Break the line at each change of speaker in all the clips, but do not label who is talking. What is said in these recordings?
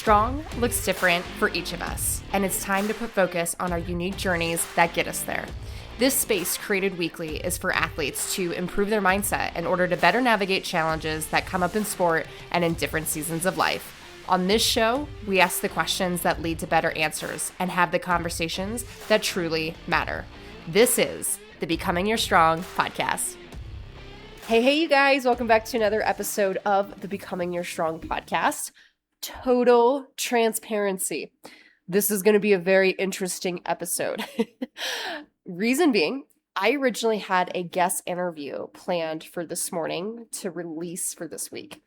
Strong looks different for each of us, and it's time to put focus on our unique journeys that get us there. This space created weekly is for athletes to improve their mindset in order to better navigate challenges that come up in sport and in different seasons of life. On this show, we ask the questions that lead to better answers and have the conversations that truly matter. This is the Becoming Your Strong podcast. Hey, you guys. Welcome back to another episode of the Becoming Your Strong podcast. Total transparency. This is going to be a very interesting episode. Reason being, I originally had a guest interview planned for this morning to release for this week.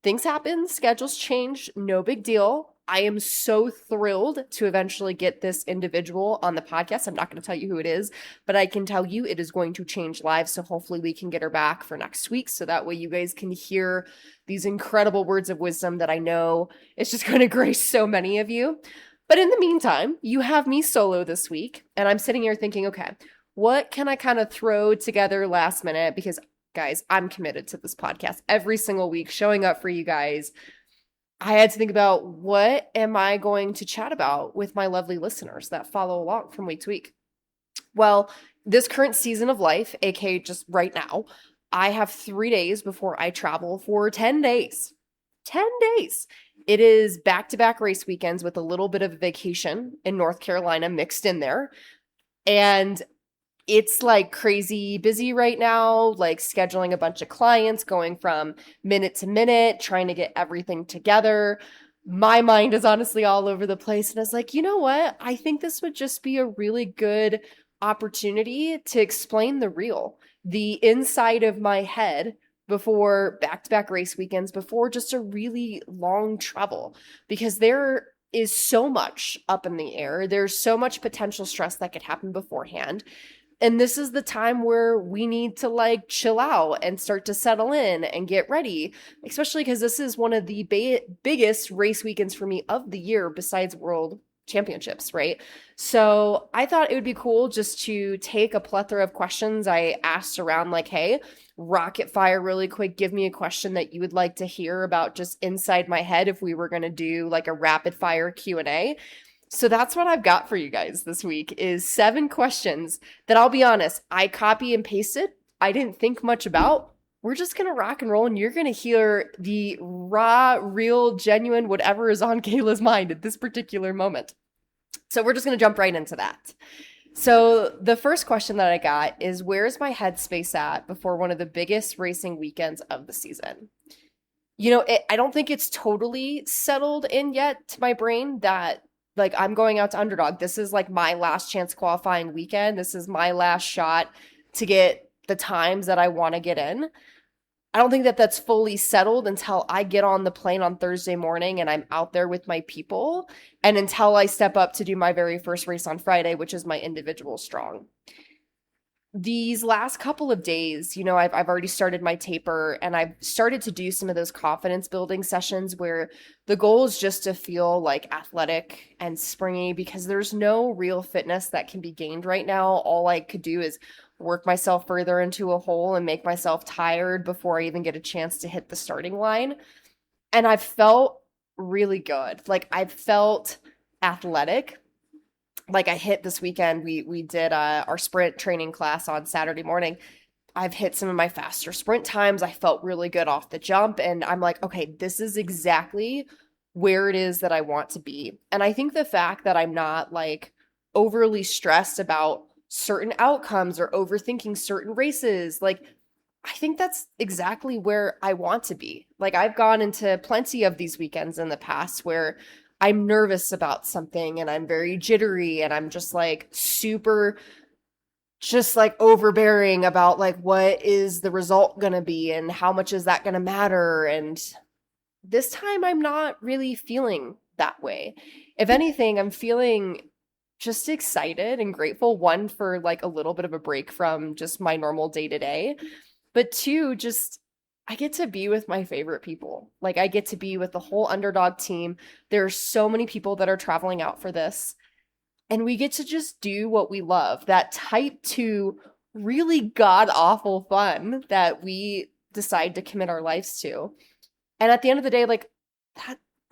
Things happen, schedules change, no big deal. I am so thrilled to eventually get this individual on the podcast. I'm not going to tell you who it is, but I can tell you it is going to change lives. So hopefully we can get her back for next week. So that way you guys can hear these incredible words of wisdom that I know is just going to grace so many of you. But in the meantime, you have me solo this week. And I'm sitting here thinking, okay, what can I kind of throw together last minute? Because guys, I'm committed to this podcast every single week, showing up for you guys. I had to think about what am I going to chat about with my lovely listeners that follow along from week to week. Well, this current season of life, aka just right now, I have 3 days before I travel for 10 days. 10 days. It is back-to-back race weekends with a little bit of a vacation in North Carolina mixed in there. And it's like crazy busy right now, like scheduling a bunch of clients, going from minute to minute, trying to get everything together. My mind is honestly all over the place. And I was like, you know what? I think this would just be a really good opportunity to explain the real, the inside of my head before back-to-back race weekends, before just a really long travel, because there is so much up in the air. There's so much potential stress that could happen beforehand. And this is the time where we need to like chill out and start to settle in and get ready, especially because this is one of the biggest race weekends for me of the year besides World Championships, right? So I thought it would be cool just to take a plethora of questions I asked around, like, hey, rocket fire really quick. Give me a question that you would like to hear about just inside my head if we were going to do like a rapid fire Q&A. So that's what I've got for you guys this week is 7 questions that I'll be honest, I copy and pasted. I didn't think much about. We're just going to rock and roll and you're going to hear the raw, real, genuine, whatever is on Kayla's mind at this particular moment. So we're just going to jump right into that. So the first question that I got is, where's my headspace at before one of the biggest racing weekends of the season? You know, I don't think it's totally settled in yet to my brain that like I'm going out to Underdog. This is like my last chance qualifying weekend. This is my last shot to get the times that I want to get in. I don't think that that's fully settled until I get on the plane on Thursday morning and I'm out there with my people, and until I step up to do my very first race on Friday, which is my individual strong. These last couple of days, you know, I've already started my taper and I've started to do some of those confidence building sessions where the goal is just to feel like athletic and springy, because there's no real fitness that can be gained right now. All I could do is work myself further into a hole and make myself tired before I even get a chance to hit the starting line. And I felt really good. Like I felt athletic. Like I hit this weekend, we did our sprint training class on Saturday morning. I've hit some of my faster sprint times. I felt really good off the jump. And I'm like, okay, this is exactly where it is that I want to be. And I think the fact that I'm not like overly stressed about certain outcomes or overthinking certain races, like I think that's exactly where I want to be. Like I've gone into plenty of these weekends in the past where I'm nervous about something and I'm very jittery and I'm just like super just like overbearing about like what is the result going to be and how much is that going to matter. And this time I'm not really feeling that way. If anything, I'm feeling just excited and grateful, one, for like a little bit of a break from just my normal day to day, but two, just I get to be with my favorite people. Like I get to be with the whole Underdog team. There's so many people that are traveling out for this. And we get to just do what we love. That type 2 really god-awful fun that we decide to commit our lives to. And at the end of the day, like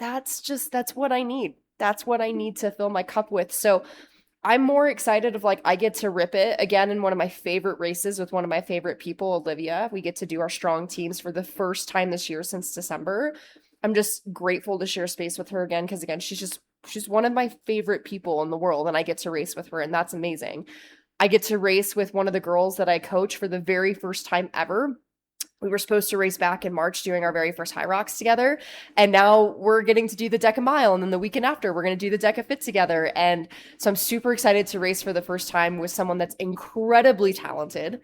that's what I need. That's what I need to fill my cup with. So I'm more excited of like I get to rip it again in one of my favorite races with one of my favorite people, Olivia. We get to do our strong teams for the first time this year since December. I'm just grateful to share space with her again because again, she's one of my favorite people in the world and I get to race with her and that's amazing. I get to race with one of the girls that I coach for the very first time ever. We were supposed to race back in March doing our very first High Rocks together. And now we're getting to do the DECA Mile. And then the weekend after, we're going to do the DECA Fit together. And so I'm super excited to race for the first time with someone that's incredibly talented.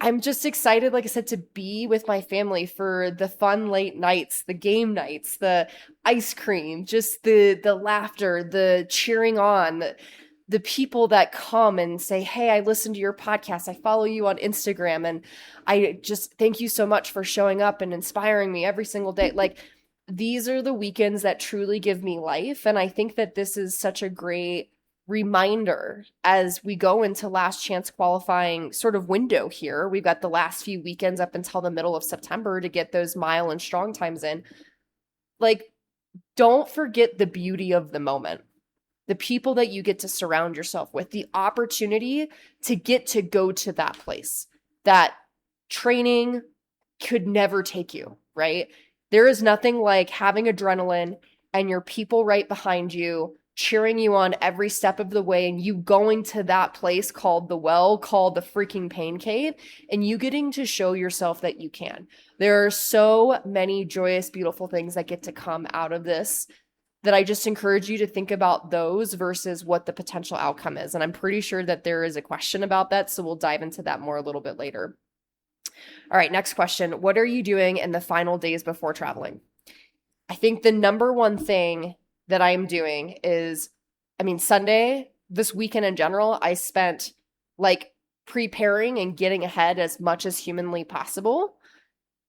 I'm just excited, like I said, to be with my family for the fun late nights, the game nights, the ice cream, just the laughter, the cheering on, the people that come and say, hey, I listened to your podcast. I follow you on Instagram. And I just thank you so much for showing up and inspiring me every single day. Like these are the weekends that truly give me life. And I think that this is such a great reminder as we go into last chance qualifying sort of window here. We've got the last few weekends up until the middle of September to get those mile and strong times in. Like, don't forget the beauty of the moment. The people that you get to surround yourself with, the opportunity to get to go to that place that training could never take you, right? There is nothing like having adrenaline and your people right behind you, cheering you on every step of the way, and you going to that place called the well, called the freaking pain cave, and you getting to show yourself that you can. There are so many joyous, beautiful things that get to come out of this that I just encourage you to think about those versus what the potential outcome is. And I'm pretty sure that there is a question about that, so we'll dive into that more a little bit later. All right, next question. What are you doing in the final days before traveling? I think the number one thing that I'm doing is, Sunday, this weekend in general, I spent like preparing and getting ahead as much as humanly possible.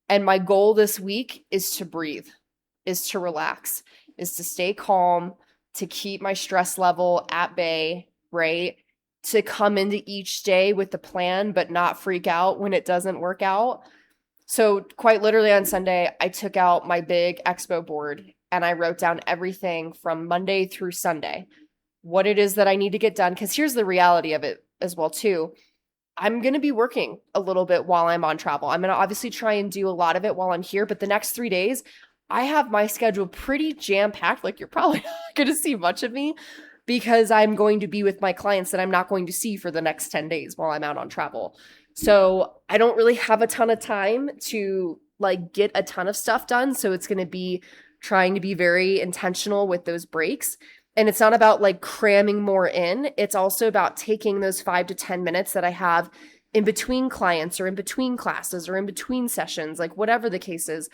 And my goal this week is to breathe, is to relax, is to stay calm, to keep my stress level at bay, right? To come into each day with the plan, but not freak out when it doesn't work out. So quite literally on Sunday, I took out my big expo board and I wrote down everything from Monday through Sunday, what it is that I need to get done. Because here's the reality of it as well, too. I'm going to be working a little bit while I'm on travel. I'm going to obviously try and do a lot of it while I'm here, but the next 3 days, I have my schedule pretty jam-packed. Like, you're probably not going to see much of me because I'm going to be with my clients that I'm not going to see for the next 10 days while I'm out on travel. So I don't really have a ton of time to like get a ton of stuff done. So it's going to be trying to be very intentional with those breaks. And it's not about like cramming more in. It's also about taking those 5 to 10 minutes that I have in between clients or in between classes or in between sessions, like whatever the case is,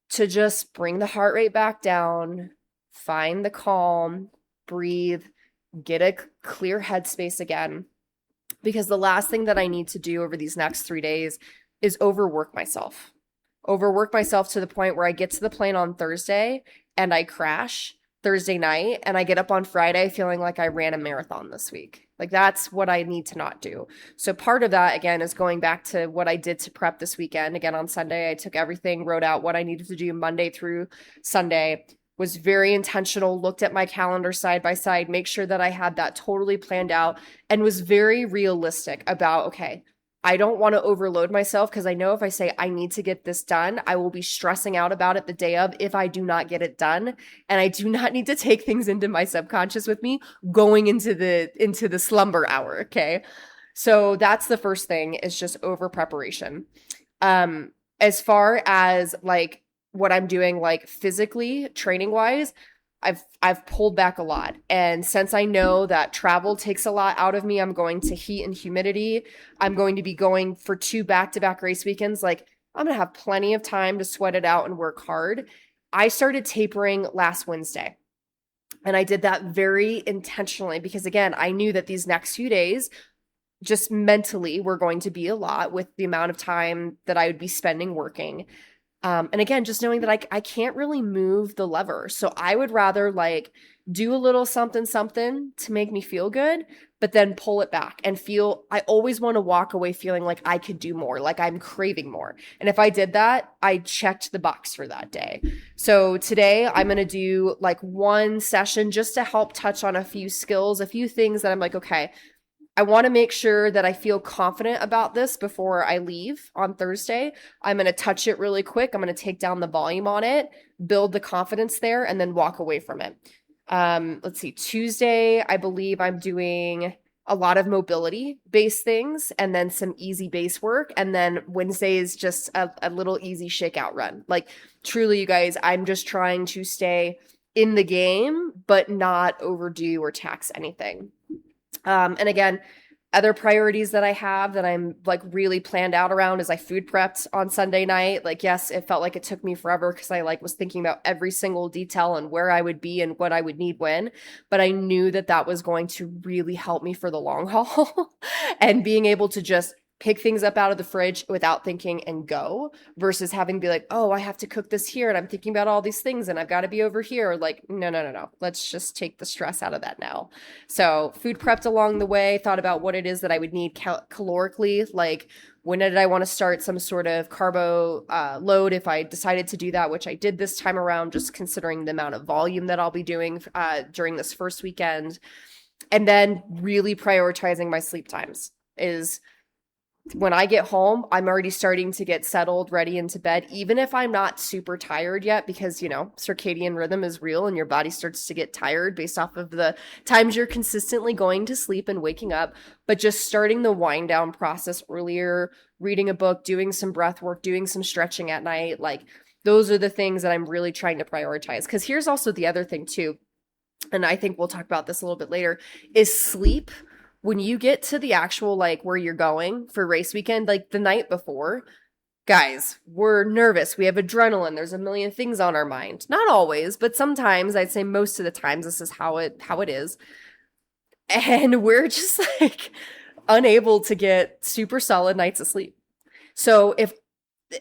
to just bring the heart rate back down, find the calm, breathe, get a clear headspace again. Because the last thing that I need to do over these next 3 days is overwork myself to the point where I get to the plane on Thursday and I crash Thursday night and I get up on Friday feeling like I ran a marathon this week. Like that's what I need to not do. So part of that, again, is going back to what I did to prep this weekend. Again, on Sunday, I took everything, wrote out what I needed to do Monday through Sunday, was very intentional, looked at my calendar side by side, make sure that I had that totally planned out, and was very realistic about, okay, I don't want to overload myself because I know if I say I need to get this done, I will be stressing out about it the day of if I do not get it done. And I do not need to take things into my subconscious with me going into the slumber hour. Okay. So that's the first thing, is just over preparation. As far as like what I'm doing, like physically training wise, I've pulled back a lot. And since I know that travel takes a lot out of me, I'm going to heat and humidity. I'm going to be going for 2 back-to-back race weekends. Like I'm going to have plenty of time to sweat it out and work hard. I started tapering last Wednesday. And I did that very intentionally because again, I knew that these next few days just mentally were going to be a lot with the amount of time that I would be spending working. And again, just knowing that I can't really move the lever. So I would rather like do a little something, something to make me feel good, but then pull it back and feel, I always want to walk away feeling like I could do more, like I'm craving more. And if I did that, I checked the box for that day. So today I'm going to do like one session just to help touch on a few skills, a few things that I'm like, okay, I want to make sure that I feel confident about this before I leave on Thursday. I'm going to touch it really quick. I'm going to take down the volume on it, build the confidence there, and then walk away from it. Let's see, Tuesday, I believe I'm doing a lot of mobility based things and then some easy base work. And then Wednesday is just a little easy shakeout run. Like truly, you guys, I'm just trying to stay in the game, but not overdo or tax anything. And again, other priorities that I have that I'm like really planned out around is I food prepped on Sunday night. Like, yes, it felt like it took me forever because I like was thinking about every single detail and where I would be and what I would need when, but I knew that that was going to really help me for the long haul and being able to just pick things up out of the fridge without thinking and go versus having to be like, oh, I have to cook this here and I'm thinking about all these things and I've got to be over here. Like, no. Let's just take the stress out of that now. So food prepped along the way, thought about what it is that I would need calorically, like when did I want to start some sort of carbo load if I decided to do that, which I did this time around, just considering the amount of volume that I'll be doing during this first weekend. And then really prioritizing my sleep times is when I get home, I'm already starting to get settled, ready into bed, even if I'm not super tired yet, because, you know, circadian rhythm is real and your body starts to get tired based off of the times you're consistently going to sleep and waking up. But just starting the wind down process earlier, reading a book, doing some breath work, doing some stretching at night, like those are the things that I'm really trying to prioritize. Because here's also the other thing too, and I think we'll talk about this a little bit later, is sleep. When you get to the actual, like, where you're going for race weekend, like the night before, guys, we're nervous. We have adrenaline. There's a million things on our mind. Not always, but sometimes, I'd say most of the times, this is how it is. And we're just like unable to get super solid nights of sleep. So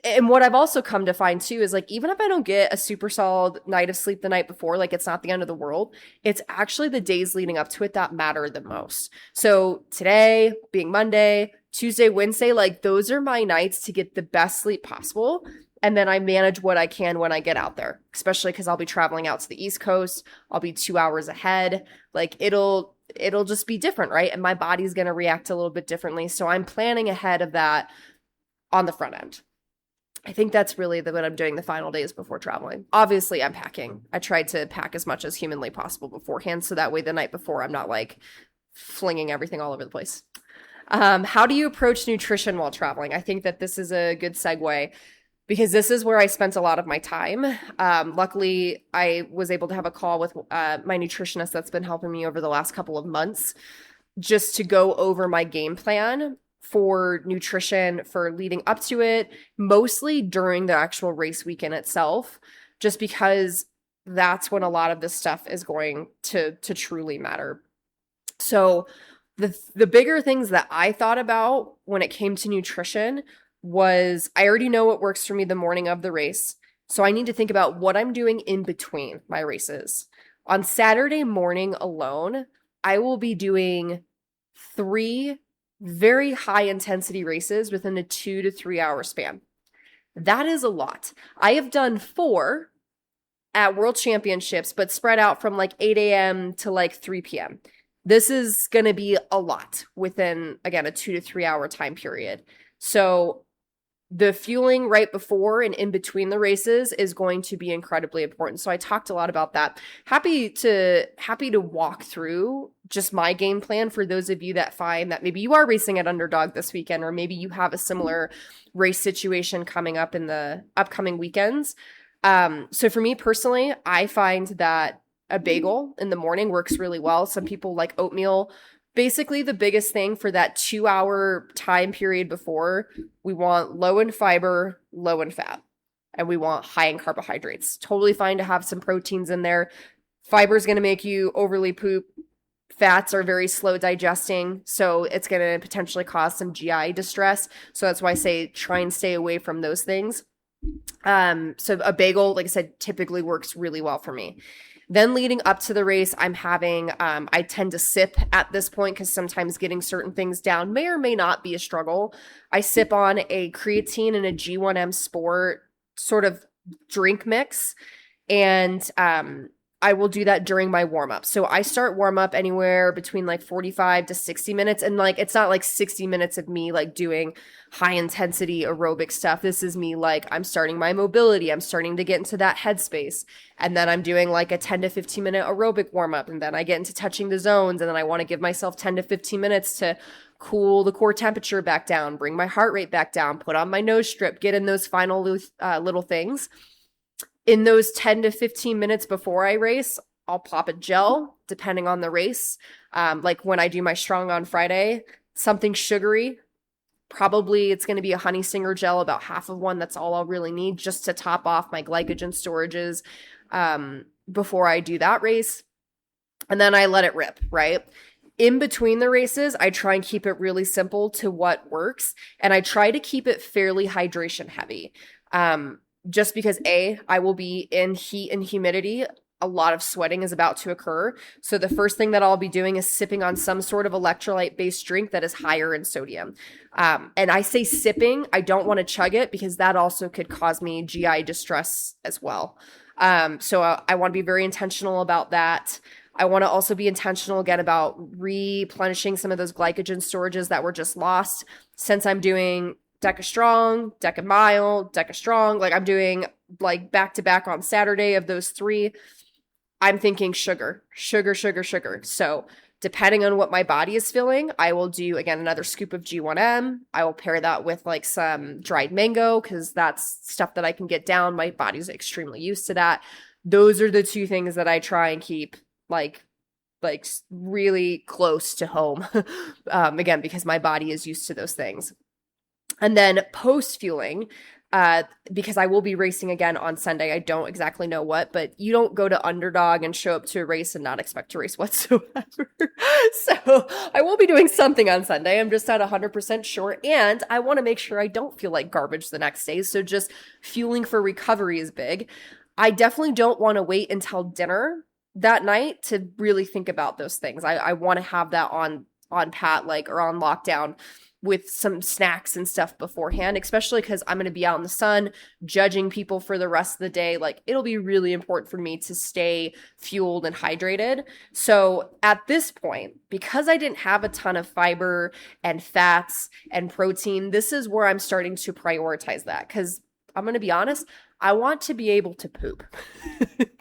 and what I've also come to find too is like, even if I don't get a super solid night of sleep the night before, like it's not the end of the world. It's actually the days leading up to it that matter the most. So today being Monday, Tuesday, Wednesday, like those are my nights to get the best sleep possible. And then I manage what I can when I get out there, especially because I'll be traveling out to the East Coast. I'll be 2 hours ahead. Like it'll just be different, right? And my body's going to react a little bit differently. So I'm planning ahead of that on the front end. I think that's really what I'm doing the final days before traveling. Obviously, I'm packing. I tried to pack as much as humanly possible beforehand, so that way the night before I'm not like flinging everything all over the place. How do you approach nutrition while traveling? I think that this is a good segue because this is where I spent a lot of my time. Luckily, I was able to have a call with my nutritionist that's been helping me over the last couple of months just to go over my game plan for nutrition for leading up to it, mostly during the actual race weekend itself, just because that's when a lot of this stuff is going to truly matter. So the bigger things that I thought about when it came to nutrition was I already know what works for me the morning of the race. So I need to think about what I'm doing in between my races. On Saturday morning alone, I will be doing 3 very high intensity races within a 2 to 3 hour span. That is a lot. I have done 4 at World Championships, but spread out from like 8 a.m. to like 3 p.m. This is going to be a lot within, again, a 2 to 3 hour time period. So the fueling right before and in between the races is going to be incredibly important. So I talked a lot about that. Happy to walk through just my game plan for those of you that find that maybe you are racing at Underdog this weekend, or maybe you have a similar race situation coming up in the upcoming weekends. So for me personally, I find that a bagel in the morning works really well. Some people like oatmeal. Basically, the biggest thing for that 2 hour time period before, we want low in fiber, low in fat, and we want high in carbohydrates. Totally fine to have some proteins in there. Fiber is going to make you overly poop. Fats are very slow digesting, so it's going to potentially cause some GI distress. So that's why I say try and stay away from those things. So a bagel, like I said, typically works really well for me. Then leading up to the race, I'm having, I tend to sip at this point because sometimes getting certain things down may or may not be a struggle. I sip on a creatine and a G1M Sport sort of drink mix. And I will do that during my warm up. So I start warm up anywhere between like 45 to 60 minutes. And like, it's not like 60 minutes of me like doing high intensity aerobic stuff. This is me like, I'm starting my mobility. I'm starting to get into that headspace. And then I'm doing like a 10 to 15 minute aerobic warm up. And then I get into touching the zones. And then I want to give myself 10 to 15 minutes to cool the core temperature back down, bring my heart rate back down, put on my nose strip, get in those final little things. In those 10 to 15 minutes before I race, I'll pop a gel depending on the race. Like when I do my strong on Friday, something sugary. Probably it's going to be a Honey Singer gel, about half of one. That's all I'll really need just to top off my glycogen storages before I do that race. And then I let it rip, right? In between the races, I try and keep it really simple to what works. And I try to keep it fairly hydration heavy. Just because I will be in heat and humidity, a lot of sweating is about to occur. So the first thing that I'll be doing is sipping on some sort of electrolyte-based drink that is higher in sodium. And I say sipping, I don't want to chug it because that also could cause me GI distress as well. So I want to be very intentional about that. I want to also be intentional again about replenishing some of those glycogen storages that were just lost. Since I'm doing Deca Strong, Deca Mild, Deca Strong. Like I'm doing like back to back on Saturday of those three. I'm thinking sugar. So depending on what my body is feeling, I will do, again, another scoop of G1M. I will pair that with like some dried mango because that's stuff that I can get down. My body's extremely used to that. Those are the two things that I try and keep like really close to home. Again, because my body is used to those things. And then post fueling, because I will be racing again on Sunday. I don't exactly know what, but you don't go to Underdog and show up to a race and not expect to race whatsoever. So I will be doing something on Sunday. I'm just not 100% sure. And I want to make sure I don't feel like garbage the next day. So just fueling for recovery is big. I definitely don't want to wait until dinner that night to really think about those things. I want to have that on pat, like, or on lockdown with some snacks and stuff beforehand, especially because I'm going to be out in the sun judging people for the rest of the day. Like it'll be really important for me to stay fueled and hydrated. So at this point, because I didn't have a ton of fiber and fats and protein, this is where I'm starting to prioritize that. Because I'm going to be honest, I want to be able to poop.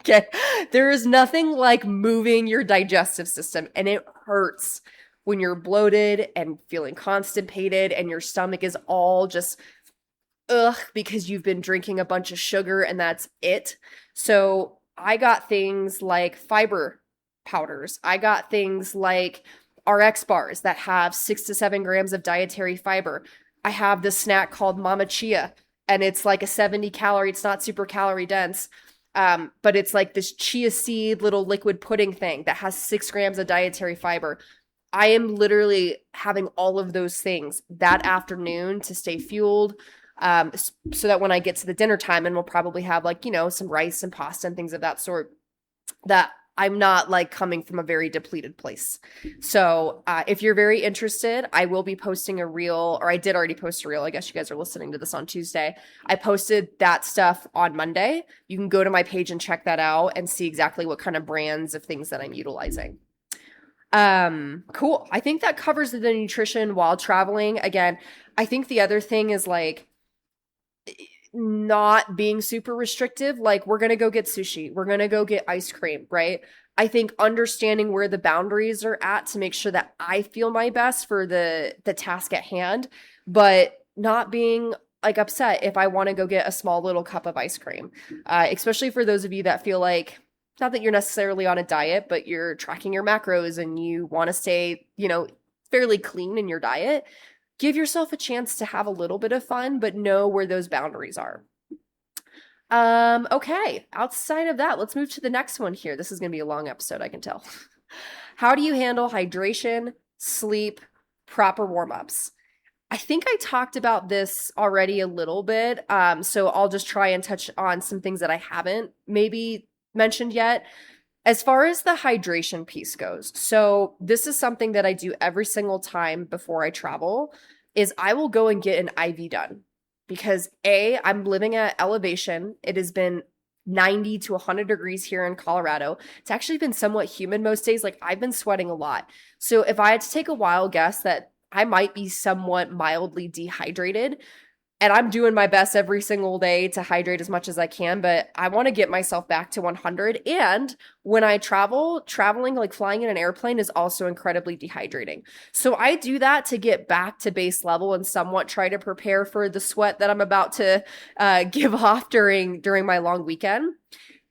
Okay. There is nothing like moving your digestive system, and it hurts when you're bloated and feeling constipated and your stomach is all just because you've been drinking a bunch of sugar and that's it. So I got things like fiber powders. I got things like RX bars that have 6 to 7 grams of dietary fiber. I have this snack called Mama Chia, and it's like a 70 calorie, it's not super calorie dense. But it's like this chia seed little liquid pudding thing that has 6 grams of dietary fiber. I am literally having all of those things that afternoon to stay fueled, so that when I get to the dinner time, and we'll probably have like, some rice and pasta and things of that sort, that I'm not like coming from a very depleted place. So if you're very interested, I will be posting a reel, or I did already post a reel. I guess you guys are listening to this on Tuesday. I posted that stuff on Monday. You can go to my page and check that out and see exactly what kind of brands of things that I'm utilizing. Cool. I think that covers the nutrition while traveling. Again, I think the other thing is like not being super restrictive. Like we're going to go get sushi. We're going to go get ice cream, right? I think understanding where the boundaries are at to make sure that I feel my best for the task at hand, but not being like upset if I want to go get a small little cup of ice cream. Especially for those of you that feel like, not that you're necessarily on a diet, but you're tracking your macros and you want to stay, fairly clean in your diet. Give yourself a chance to have a little bit of fun, but know where those boundaries are. Okay. Outside of that, let's move to the next one here. This is going to be a long episode, I can tell. How do you handle hydration, sleep, proper warm-ups? I think I talked about this already a little bit. So I'll just try and touch on some things that I haven't maybe mentioned yet. As far as the hydration piece goes, so this is something that I do every single time before I travel, is I will go and get an IV done because I'm living at elevation. It has been 90 to 100 degrees here in Colorado. It's actually been somewhat humid most days. Like I've been sweating a lot. So if I had to take a wild guess that I might be somewhat mildly dehydrated, and I'm doing my best every single day to hydrate as much as I can, but I want to get myself back to 100. And when I traveling, like flying in an airplane is also incredibly dehydrating. So I do that to get back to base level and somewhat try to prepare for the sweat that I'm about to give off during my long weekend.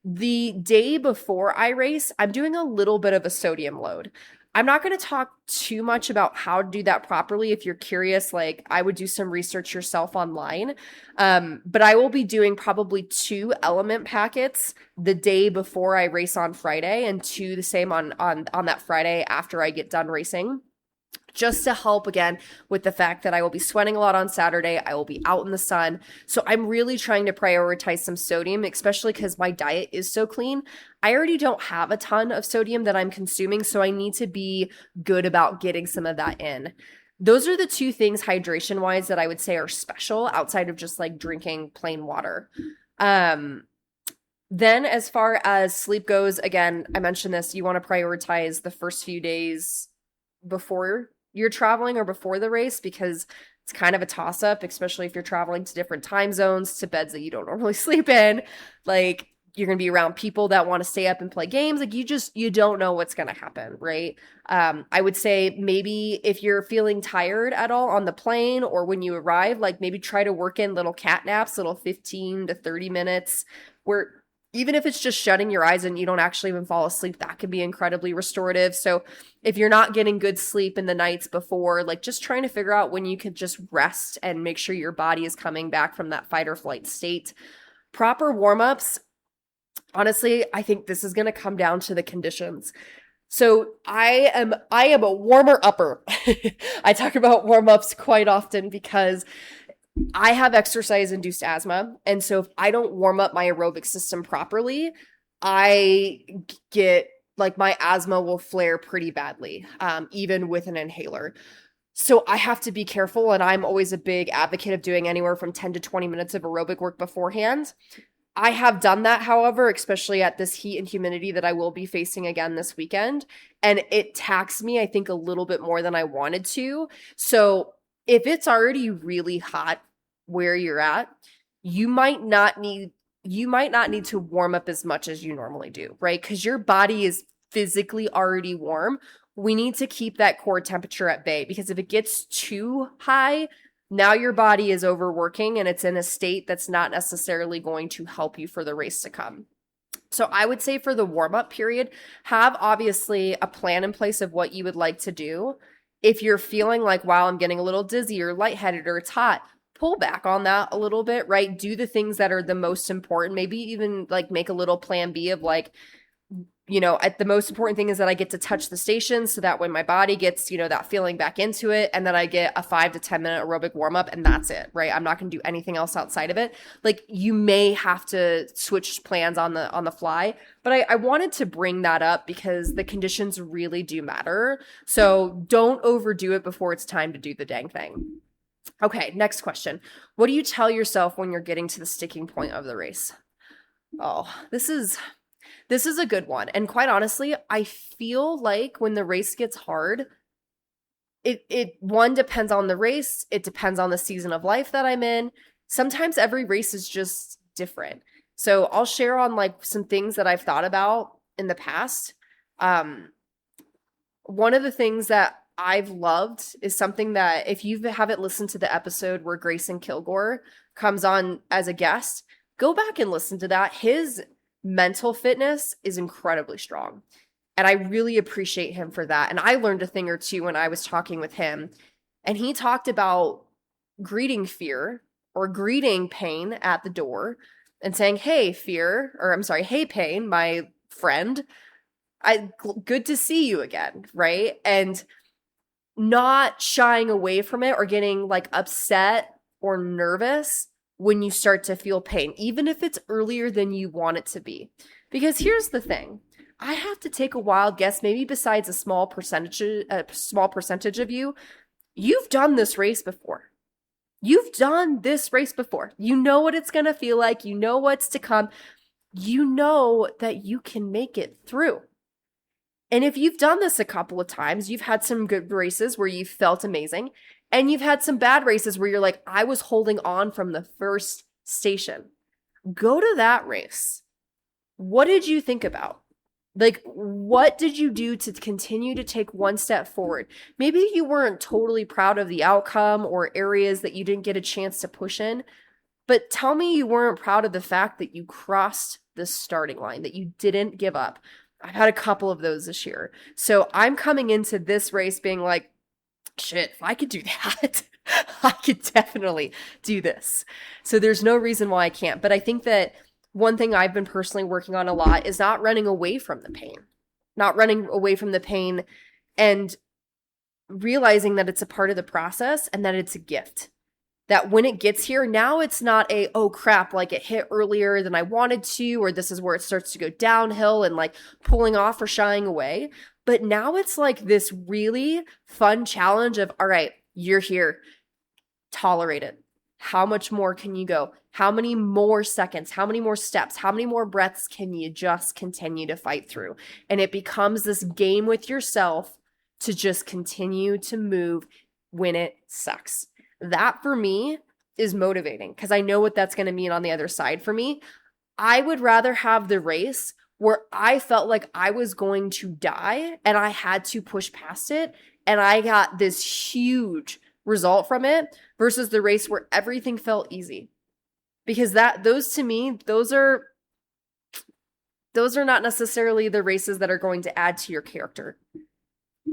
The day before I race, I'm doing a little bit of a sodium load. I'm not going to talk too much about how to do that properly. If you're curious, like I would do some research yourself online. But I will be doing probably 2 element packets the day before I race on Friday and 2 the same on that Friday after I get done racing, just to help again with the fact that I will be sweating a lot on Saturday. I will be out in the sun. So I'm really trying to prioritize some sodium, especially because my diet is so clean. I already don't have a ton of sodium that I'm consuming, so I need to be good about getting some of that in. Those are the 2 things hydration wise that I would say are special outside of just like drinking plain water. Then as far as sleep goes, again, I mentioned this, you want to prioritize the first few days before you're traveling or before the race because it's kind of a toss up, especially if you're traveling to different time zones, to beds that you don't normally sleep in. Like you're going to be around people that want to stay up and play games. Like you don't know what's going to happen, right? I would say maybe if you're feeling tired at all on the plane or when you arrive, like maybe try to work in little cat naps, little 15 to 30 minutes where even if it's just shutting your eyes and you don't actually even fall asleep, that can be incredibly restorative. So if you're not getting good sleep in the nights before, like just trying to figure out when you could just rest and make sure your body is coming back from that fight or flight state. Proper warm-ups, honestly, I think this is going to come down to the conditions. So I am a warmer upper. I talk about warm-ups quite often because I have exercise induced asthma. And so if I don't warm up my aerobic system properly, I get like my asthma will flare pretty badly, even with an inhaler. So I have to be careful. And I'm always a big advocate of doing anywhere from 10 to 20 minutes of aerobic work beforehand. I have done that, however, especially at this heat and humidity that I will be facing again this weekend. And it taxed me, I think, a little bit more than I wanted to. So if it's already really hot where you're at, you might not need to warm up as much as you normally do, right? Because your body is physically already warm. We need to keep that core temperature at bay because if it gets too high, now your body is overworking and it's in a state that's not necessarily going to help you for the race to come. So I would say for the warm-up period, have obviously a plan in place of what you would like to do. If you're feeling like, wow, I'm getting a little dizzy or lightheaded or it's hot, pull back on that a little bit, right? Do the things that are the most important. Maybe even like make a little plan B of like, the most important thing is that I get to touch the station so that when my body gets, that feeling back into it and then I get a 5 to 10 minute aerobic warm up and that's it, right? I'm not going to do anything else outside of it. Like you may have to switch plans on the fly, but I wanted to bring that up because the conditions really do matter. So don't overdo it before it's time to do the dang thing. Okay, next question. What do you tell yourself when you're getting to the sticking point of the race? Oh, this is a good one. And quite honestly, I feel like when the race gets hard, it one depends on the race, it depends on the season of life that I'm in. Sometimes every race is just different. So I'll share on like some things that I've thought about in the past. One of the things that I've loved is something that if you haven't listened to the episode where Grayson Kilgore comes on as a guest, go back and listen to that. His mental fitness is incredibly strong. And I really appreciate him for that. And I learned a thing or two when I was talking with him. And he talked about greeting fear or greeting pain at the door and saying, hey, hey, pain, my friend, good to see you again, right? And not shying away from it or getting like upset or nervous when you start to feel pain, even if it's earlier than you want it to be. Because here's the thing. I have to take a wild guess, maybe besides a small percentage of you, you've done this race before. You've done this race before. You know what it's going to feel like. You know what's to come. You know that you can make it through. And if you've done this a couple of times, you've had some good races where you felt amazing, and you've had some bad races where you're like, I was holding on from the first station. Go to that race. What did you think about? Like, what did you do to continue to take one step forward? Maybe you weren't totally proud of the outcome or areas that you didn't get a chance to push in, but tell me you weren't proud of the fact that you crossed the starting line, that you didn't give up. I've had a couple of those this year. So I'm coming into this race being like, shit, if I could do that, I could definitely do this. So there's no reason why I can't. But I think that one thing I've been personally working on a lot is not running away from the pain, and realizing that it's a part of the process and that it's a gift. That when it gets here, now it's not a, oh crap, like it hit earlier than I wanted to, or this is where it starts to go downhill and like pulling off or shying away. But now it's like this really fun challenge of, all right, you're here, tolerate it. How much more can you go? How many more seconds? How many more steps? How many more breaths can you just continue to fight through? And it becomes this game with yourself to just continue to move when it sucks. That for me is motivating because I know what that's going to mean on the other side for me. I would rather have the race where I felt like I was going to die and I had to push past it and I got this huge result from it versus the race where everything felt easy. Because those to me, those are not necessarily the races that are going to add to your character.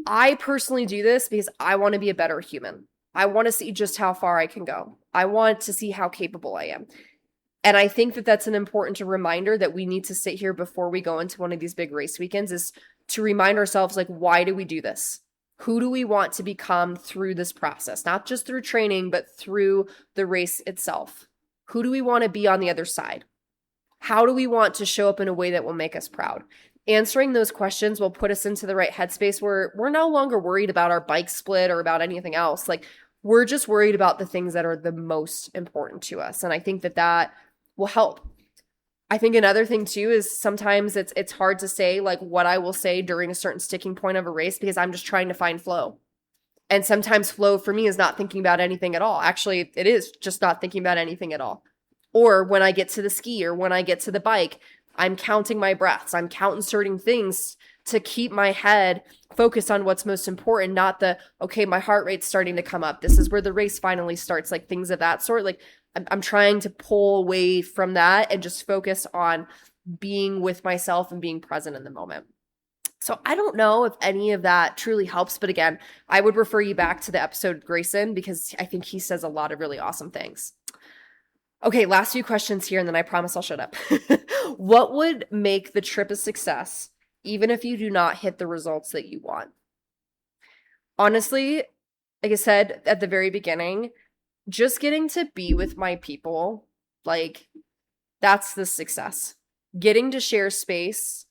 I personally do this because I want to be a better human. I want to see just how far I can go. I want to see how capable I am. And I think that that's an important reminder that we need to sit here before we go into one of these big race weekends is to remind ourselves, like, why do we do this? Who do we want to become through this process? Not just through training, but through the race itself. Who do we want to be on the other side? How do we want to show up in a way that will make us proud? Answering those questions will put us into the right headspace where we're no longer worried about our bike split or about anything else. Like, we're just worried about the things that are the most important to us. And I think that will help. I think another thing too is sometimes it's hard to say like what I will say during a certain sticking point of a race because I'm just trying to find flow. And sometimes flow for me is not thinking about anything at all. Actually, it is just not thinking about anything at all. Or when I get to the ski or when I get to the bike, I'm counting my breaths. I'm counting certain things to keep my head focused on what's most important, not the, okay, my heart rate's starting to come up. This is where the race finally starts, like things of that sort. Like I'm trying to pull away from that and just focus on being with myself and being present in the moment. So I don't know if any of that truly helps. But again, I would refer you back to the episode with Grayson because I think he says a lot of really awesome things. Okay, last few questions here, and then I promise I'll shut up. What would make the trip a success, even if you do not hit the results that you want? Honestly, like I said at the very beginning, just getting to be with my people, like, that's the success. Getting to share space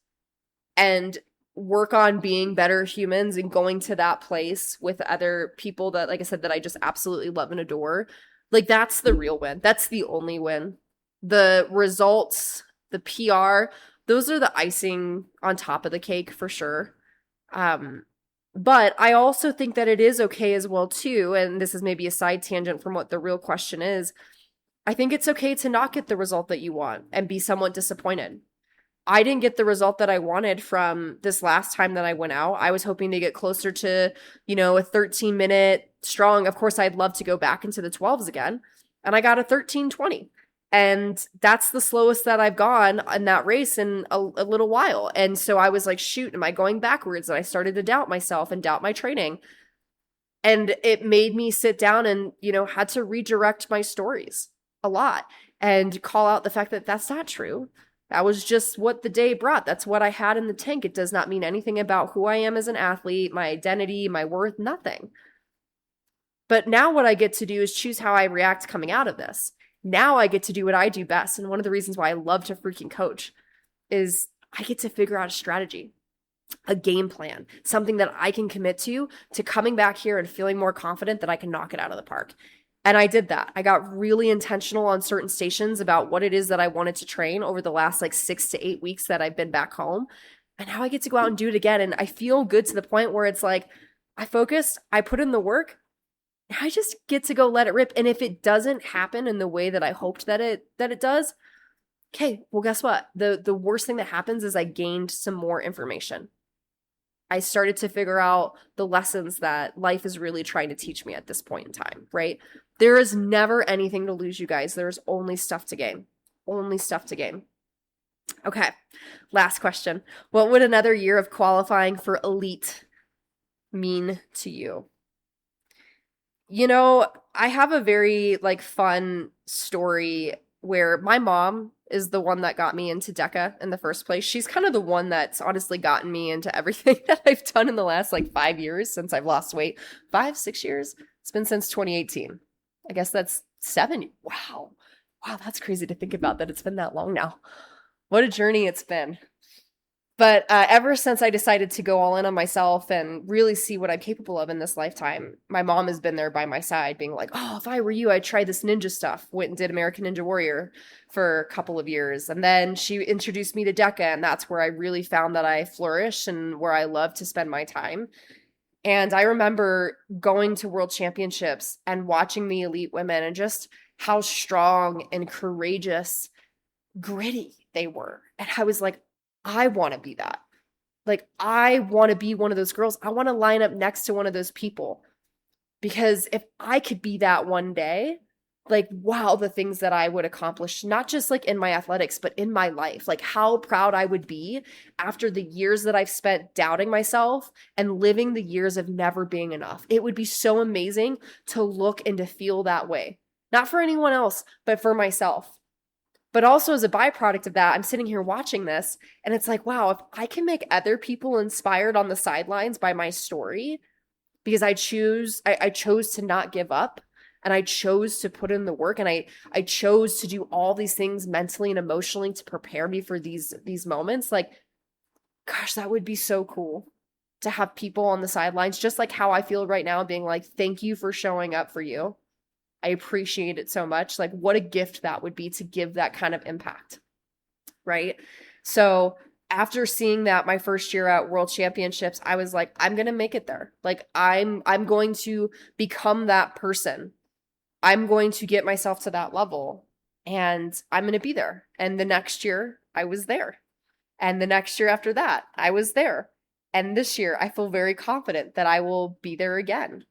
and work on being better humans and going to that place with other people that, like I said, that I just absolutely love and adore. Like, that's the real win. That's the only win. The results, the PR, those are the icing on top of the cake for sure. But I also think that it is okay as well too, and this is maybe a side tangent from what the real question is. I think it's okay to not get the result that you want and be somewhat disappointed. I didn't get the result that I wanted from this last time that I went out. I was hoping to get closer to, a 13-minute strong. Of course, I'd love to go back into the 12s again. And I got a 13:20. And that's the slowest that I've gone in that race in a little while. And so I was like, shoot, am I going backwards? And I started to doubt myself and doubt my training. And it made me sit down and, had to redirect my stories a lot and call out the fact that that's not true. That was just what the day brought. That's what I had in the tank. It does not mean anything about who I am as an athlete, my identity, my worth, nothing. But now what I get to do is choose how I react coming out of this. Now I get to do what I do best. And one of the reasons why I love to freaking coach is I get to figure out a strategy, a game plan, something that I can commit to coming back here and feeling more confident that I can knock it out of the park. And I did that. I got really intentional on certain stations about what it is that I wanted to train over the last 6 to 8 weeks that I've been back home. And now I get to go out and do it again. And I feel good to the point where it's like, I focused, I put in the work, I just get to go let it rip. And if it doesn't happen in the way that I hoped that it does, okay, well, guess what? The worst thing that happens is I gained some more information. I started to figure out the lessons that life is really trying to teach me at this point in time, right? There is never anything to lose, you guys. There's only stuff to gain. Only stuff to gain. Okay, last question. What would another year of qualifying for elite mean to you? You know, I have a very fun story where my mom is the one that got me into DECA in the first place. She's kind of the one that's honestly gotten me into everything that I've done in the last 5 years since I've lost weight. 5-6 years? It's been since 2018. I guess that's 7. Wow, that's crazy to think about that it's been that long now. What a journey it's been. But ever since I decided to go all in on myself and really see what I'm capable of in this lifetime, my mom has been there by my side being like, oh, if I were you, I'd try this ninja stuff. Went and did American Ninja Warrior for a couple of years. And then she introduced me to DECA, and that's where I really found that I flourish and where I love to spend my time. And I remember going to World Championships and watching the elite women and just how strong and courageous, gritty they were. And I was like, I want to be that. I want to be one of those girls. I want to line up next to one of those people. Because if I could be that one day, wow, the things that I would accomplish, not just in my athletics, but in my life, how proud I would be after the years that I've spent doubting myself and living the years of never being enough. It would be so amazing to look and to feel that way. Not for anyone else, but for myself. But also as a byproduct of that, I'm sitting here watching this and it's like, wow, if I can make other people inspired on the sidelines by my story, because I chose to not give up and I chose to put in the work and I chose to do all these things mentally and emotionally to prepare me for these moments. Gosh, that would be so cool to have people on the sidelines, just like how I feel right now, being like, thank you for showing up for you. I appreciate it so much. What a gift that would be to give that kind of impact, right? So after seeing that my first year at World Championships, I was like, I'm going to make it there. I'm going to become that person. I'm going to get myself to that level and I'm going to be there. And the next year I was there. And the next year after that, I was there. And this year I feel very confident that I will be there again.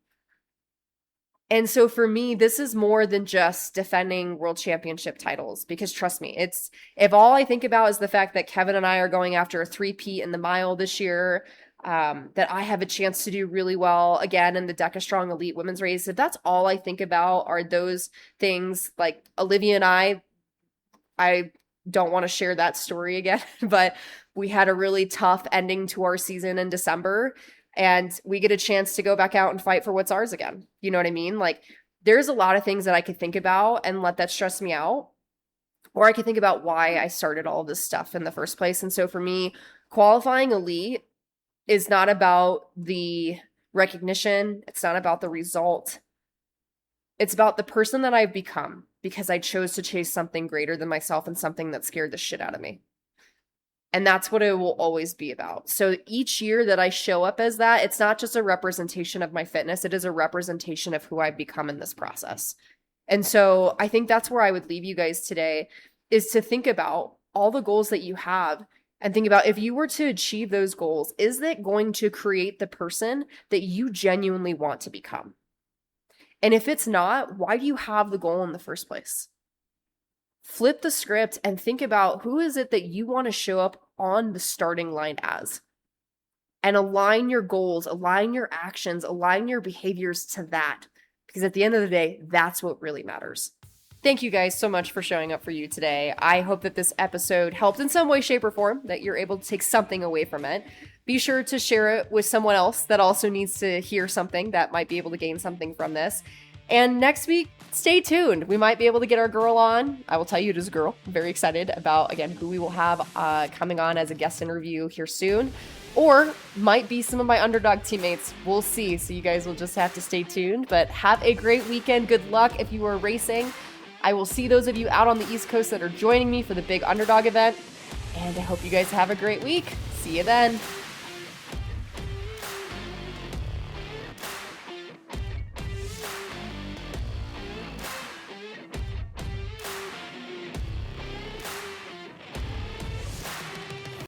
And so for me, this is more than just defending world championship titles, because trust me, if all I think about is the fact that Kevin and I are going after a 3-peat in the mile this year, that I have a chance to do really well again in the DECA Strong Elite Women's Race, if that's all I think about are those things, Olivia and I don't want to share that story again, but we had a really tough ending to our season in December. And we get a chance to go back out and fight for what's ours again. You know what I mean? There's a lot of things that I could think about and let that stress me out. Or I could think about why I started all this stuff in the first place. And so for me, qualifying elite is not about the recognition. It's not about the result. It's about the person that I've become because I chose to chase something greater than myself and something that scared the shit out of me. And that's what it will always be about. So each year that I show up as that, it's not just a representation of my fitness. It is a representation of who I've become in this process. And so I think that's where I would leave you guys today, is to think about all the goals that you have and think about, if you were to achieve those goals, is it going to create the person that you genuinely want to become? And if it's not, why do you have the goal in the first place? Flip the script and think about, who is it that you want to show up on the starting line as? And align your goals, align your actions, align your behaviors to that. Because at the end of the day, that's what really matters. Thank you guys so much for showing up for you today. I hope that this episode helped in some way, shape, or form, that you're able to take something away from it. Be sure to share it with someone else that also needs to hear something that might be able to gain something from this. And next week, stay tuned. We might be able to get our girl on. I will tell you it is a girl. I'm very excited about, again, who we will have coming on as a guest interview here soon. Or might be some of my underdog teammates. We'll see. So you guys will just have to stay tuned. But have a great weekend. Good luck if you are racing. I will see those of you out on the East Coast that are joining me for the big underdog event. And I hope you guys have a great week. See you then.